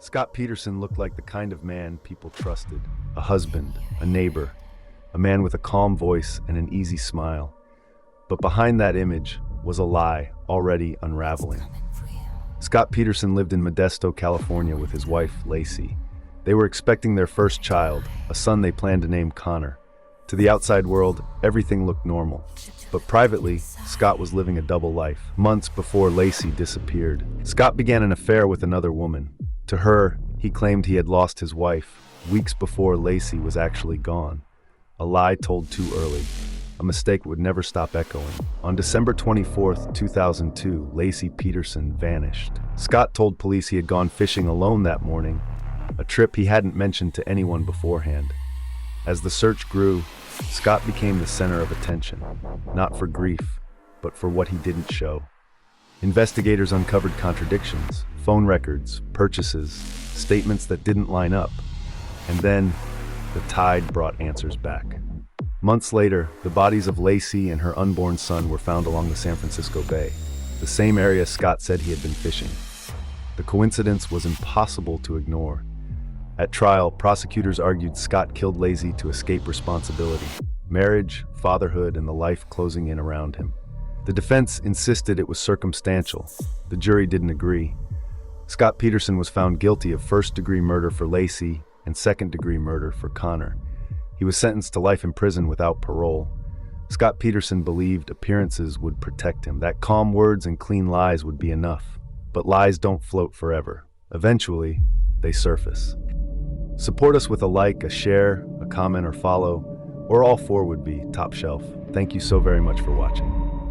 Scott Peterson looked like the kind of man people trusted. A husband, a neighbor, a man with a calm voice and an easy smile. But behind that image was a lie already unraveling. Scott Peterson lived in Modesto, California with his wife, Lacey. They were expecting their first child, a son they planned to name Connor. To the outside world, everything looked normal. But privately, Scott was living a double life. Months before Lacey disappeared, Scott began an affair with another woman. To her, he claimed he had lost his wife weeks before Lacey was actually gone. A lie told too early. A mistake would never stop echoing. On December 24th, 2002, Lacey Peterson vanished. Scott told police he had gone fishing alone that morning, a trip he hadn't mentioned to anyone beforehand. As the search grew, Scott became the center of attention, not for grief, but for what he didn't show. Investigators uncovered contradictions, phone records, purchases, statements that didn't line up. And then, the tide brought answers back. Months later, the bodies of Lacey and her unborn son were found along the San Francisco Bay, the same area Scott said he had been fishing. The coincidence was impossible to ignore. At trial, prosecutors argued Scott killed Lacey to escape responsibility, marriage, fatherhood, and the life closing in around him. The defense insisted it was circumstantial. The jury didn't agree. Scott Peterson was found guilty of first-degree murder for Lacey and second-degree murder for Connor. He was sentenced to life in prison without parole. Scott Peterson believed appearances would protect him, that calm words and clean lies would be enough. But lies don't float forever. Eventually, they surface. Support us with a like, a share, a comment, or follow, or all four would be top shelf. Thank you so very much for watching.